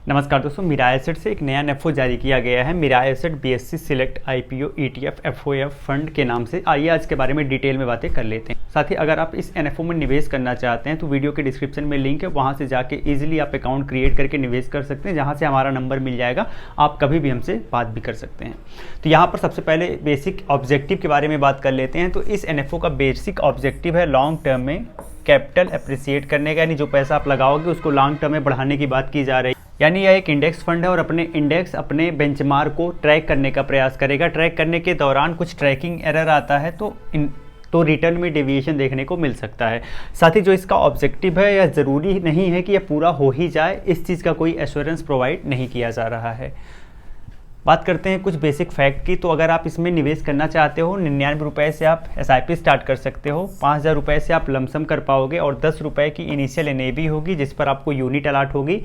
नमस्कार दोस्तों, मिराज एसेट से एक नया नेफो जारी किया गया है। Mirae Asset BSC select IPO ETF FOF fund के नाम से। आइए आज के बारे में डिटेल में बातें कर लेते हैं। साथ ही अगर आप इस एनएफओ में निवेश करना चाहते हैं तो वीडियो के डिस्क्रिप्शन में लिंक है, वहां से जाके इजीली आप अकाउंट क्रिएट करके निवेश कर सकते हैं, जहां से हमारा नंबर मिल जाएगा। आप कभी भी हमसे बात भी कर सकते हैं। तो यहाँ पर सबसे पहले बेसिक ऑब्जेक्टिव के बारे में बात कर लेते हैं। तो इस एनएफओ का बेसिक ऑब्जेक्टिव है लॉन्ग टर्म में कैपिटल अप्रिसिएट करने का, यानी जो पैसा आप लगाओगे उसको लॉन्ग टर्म में बढ़ाने की बात की जा रही है। यानी यह एक इंडेक्स फंड है और अपने बेंचमार्क को ट्रैक करने का प्रयास करेगा। ट्रैक करने के दौरान कुछ ट्रैकिंग एरर आता है तो रिटर्न में डेविएशन देखने को मिल सकता है। साथ ही जो इसका ऑब्जेक्टिव है, यह ज़रूरी नहीं है कि यह पूरा हो ही जाए, इस चीज़ का कोई एश्योरेंस प्रोवाइड नहीं किया जा रहा है। बात करते हैं कुछ बेसिक फैक्ट की। तो अगर आप इसमें निवेश करना चाहते हो, 99 रुपये से आप SIP स्टार्ट कर सकते हो। 5000 रुपये से आप लमसम कर पाओगे और 10 रुपये की इनिशियल NAV होगी, जिस पर आपको यूनिट अलाट होगी।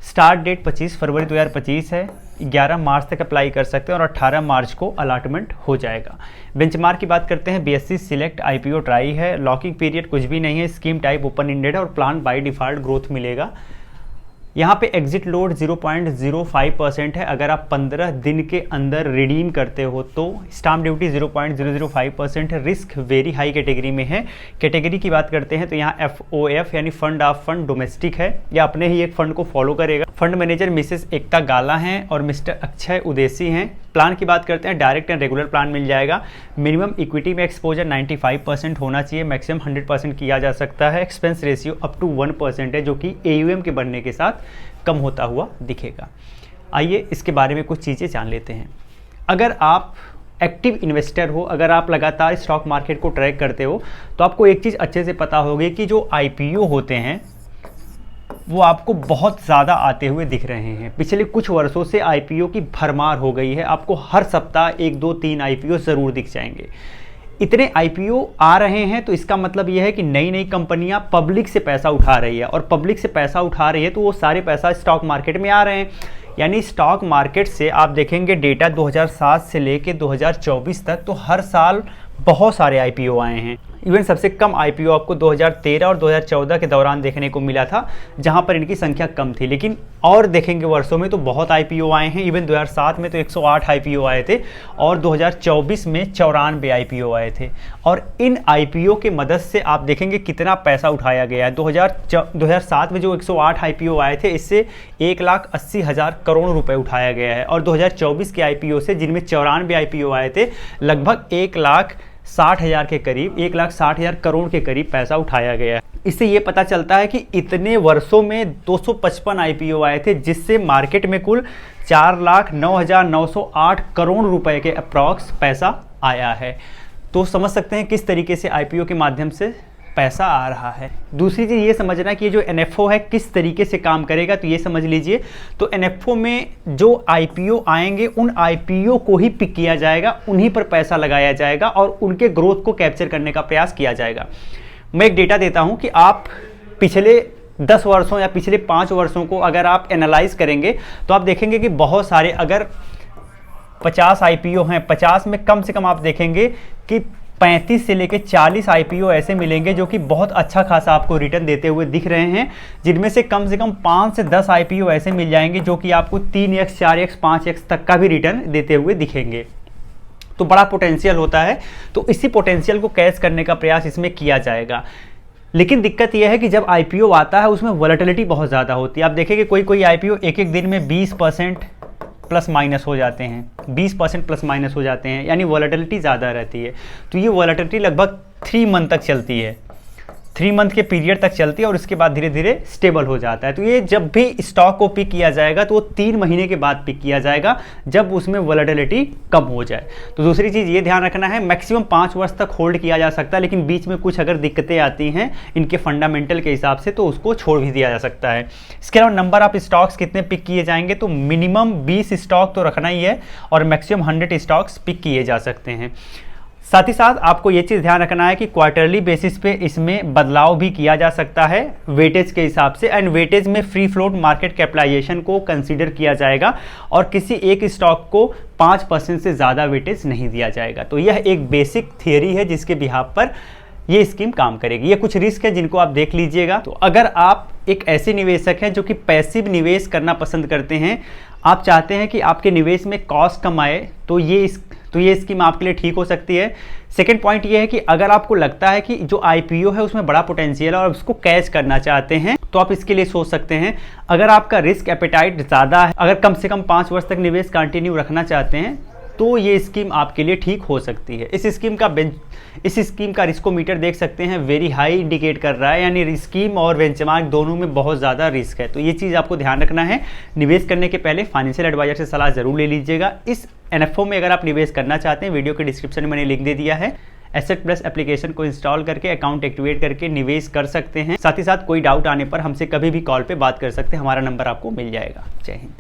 स्टार्ट डेट 25 फरवरी 2025 है। 11 मार्च तक अप्लाई कर सकते हैं और 18 मार्च को अलाटमेंट हो जाएगा। बेंचमार्क की बात करते हैं, BSC सिलेक्ट IPO ट्राई है। लॉकिंग पीरियड कुछ भी नहीं है। स्कीम टाइप ओपन एंडेड है और प्लान बाय डिफ़ॉल्ट ग्रोथ मिलेगा। यहाँ पे एग्जिट लोड 0.05% है। अगर आप 15 दिन के अंदर रिडीम करते हो तो स्टाम्प ड्यूटी 0.005% है। रिस्क वेरी हाई कैटेगरी में है। कैटेगरी की बात करते हैं तो यहाँ FOF यानी फंड ऑफ फंड डोमेस्टिक है, या अपने ही एक फंड को फॉलो करेगा। फंड मैनेजर मिसेस एकता गाला हैं और मिस्टर अक्षय उदेसी हैं। प्लान की बात करते हैं, डायरेक्ट एंड रेगुलर प्लान मिल जाएगा। मिनिमम इक्विटी में एक्सपोजर 95% होना चाहिए, मैक्सिमम 100% किया जा सकता है। एक्सपेंस रेशियो अप टू 1% है, जो कि AUM के बढ़ने के साथ कम होता हुआ दिखेगा। आइए इसके बारे में कुछ चीज़ें जान लेते हैं। अगर आप एक्टिव इन्वेस्टर हो, अगर आप लगातार स्टॉक मार्केट को ट्रैक करते हो, तो आपको एक चीज़ अच्छे से पता होगी कि जो IPO होते हैं वो आपको बहुत ज़्यादा आते हुए दिख रहे हैं। पिछले कुछ वर्षों से IPO की भरमार हो गई है। आपको हर सप्ताह 1, 2, 3 IPO ज़रूर दिख जाएंगे। इतने IPO आ रहे हैं तो इसका मतलब यह है कि नई नई कंपनियां पब्लिक से पैसा उठा रही है, और पब्लिक से पैसा उठा रही है तो वो सारे पैसा स्टॉक मार्केट में आ रहे हैं। यानी स्टॉक मार्केट से आप देखेंगे डेटा 2007 से लेके 2024 तक, तो हर साल बहुत सारे IPO आए हैं। इवन सबसे कम IPO आपको 2013 और 2014 के दौरान देखने को मिला था, जहां पर इनकी संख्या कम थी। लेकिन और देखेंगे वर्षों में तो बहुत IPO आए हैं। इवन 2007 में तो 108 IPO आए थे और 2024 में 94 IPO आए थे। और इन IPO के मदद से आप देखेंगे कितना पैसा उठाया गया है। 2007 में जो 108 IPO आए थे, इससे 1,80,000 करोड़ रुपए उठाया गया है। और 2024 के IPO से, जिनमें 94 IPO आए थे, लगभग 1,60,000 के करीब, 1,60,000 करोड़ के करीब पैसा उठाया गया है। इससे ये पता चलता है कि इतने वर्षों में 255 IPO आए थे, जिससे मार्केट में कुल 4,09,908 करोड़ रुपए के अप्रॉक्स पैसा आया है। तो समझ सकते हैं किस तरीके से IPO के माध्यम से पैसा आ रहा है। दूसरी चीज़ ये समझना कि ये जो NFO है किस तरीके से काम करेगा, तो ये समझ लीजिए। तो NFO में जो IPO आएंगे, उन IPO को ही पिक किया जाएगा, उन्हीं पर पैसा लगाया जाएगा और उनके ग्रोथ को कैप्चर करने का प्रयास किया जाएगा। मैं एक डेटा देता हूं कि आप पिछले 10 वर्षों या पिछले 5 वर्षों को अगर आप एनालाइज करेंगे तो आप देखेंगे कि बहुत सारे, अगर 50 IPO हैं, 50 में कम से कम आप देखेंगे कि 35 से लेकर 40 IPO ऐसे मिलेंगे जो कि बहुत अच्छा खासा आपको रिटर्न देते हुए दिख रहे हैं, जिनमें से कम 5 से 10 IPO ऐसे मिल जाएंगे जो कि आपको 3x, 4x, 5x तक का भी रिटर्न देते हुए दिखेंगे। तो बड़ा पोटेंशियल होता है, तो इसी पोटेंशियल को कैच करने का प्रयास इसमें किया जाएगा। लेकिन दिक्कत यह है कि जब IPO आता है उसमें वॉलेटिलिटी बहुत ज़्यादा होती है। आप देखेंगे कोई IPO एक दिन में 20% प्लस माइनस हो जाते हैं, 20% प्लस माइनस हो जाते हैं, यानी वॉलेटिलिटी ज़्यादा रहती है। तो ये वॉलेटिलिटी लगभग 3 मंथ तक चलती है, 3 मंथ के पीरियड तक चलती है और उसके बाद धीरे धीरे स्टेबल हो जाता है। तो ये जब भी स्टॉक को पिक किया जाएगा तो वो 3 महीने के बाद पिक किया जाएगा, जब उसमें वॉलेटिलिटी कम हो जाए। तो दूसरी चीज़ ये ध्यान रखना है, मैक्सिमम 5 वर्ष तक होल्ड किया जा सकता है, लेकिन बीच में कुछ अगर दिक्कतें आती हैं इनके फंडामेंटल के हिसाब से तो उसको छोड़ भी दिया जा सकता है। इसके अलावा नंबर ऑफ स्टॉक्स कितने पिक किए जाएंगे, तो मिनिमम 20 स्टॉक तो रखना ही है और मैक्सिमम 100 स्टॉक्स पिक किए जा सकते हैं। साथ ही साथ आपको ये चीज़ ध्यान रखना है कि क्वार्टरली बेसिस पे इसमें बदलाव भी किया जा सकता है वेटेज के हिसाब से। एंड वेटेज में फ्री फ्लोट मार्केट कैपिटलाइजेशन को कंसीडर किया जाएगा और किसी एक स्टॉक को 5% से ज़्यादा वेटेज नहीं दिया जाएगा। तो यह एक बेसिक थियरी है जिसके बिहाफ पर ये स्कीम काम करेगी। ये कुछ रिस्क है जिनको आप देख लीजिएगा। तो अगर आप एक ऐसे निवेशक हैं जो कि पैसिव निवेश करना पसंद करते हैं, आप चाहते हैं कि आपके निवेश में कॉस्ट कम आए, तो ये स्कीम आपके लिए ठीक हो सकती है। सेकंड पॉइंट ये है कि अगर आपको लगता है कि जो आईपीओ है उसमें बड़ा पोटेंशियल है और उसको कैच करना चाहते हैं, तो आप इसके लिए सोच सकते हैं। अगर आपका रिस्क एपेटाइट ज़्यादा है, अगर कम से कम 5 वर्ष तक निवेश कंटिन्यू रखना चाहते हैं, तो ये स्कीम आपके लिए ठीक हो सकती है। इस स्कीम का रिस्कोमीटर देख सकते हैं, वेरी हाई इंडिकेट कर रहा है, यानी स्कीम और बेंचमार्क दोनों में बहुत ज़्यादा रिस्क है। तो ये चीज़ आपको ध्यान रखना है। निवेश करने के पहले फाइनेंशियल एडवाइजर से सलाह जरूर ले लीजिएगा। इस एनएफओ में अगर आप निवेश करना चाहते हैं, वीडियो के डिस्क्रिप्शन में मैंने लिंक दे दिया है। एसेट प्लस एप्लीकेशन को इंस्टॉल करके अकाउंट एक्टिवेट करके निवेश कर सकते हैं। साथ ही साथ कोई डाउट आने पर हमसे कभी भी कॉल पे बात कर सकते हैं, हमारा नंबर आपको मिल जाएगा। जय हिंद।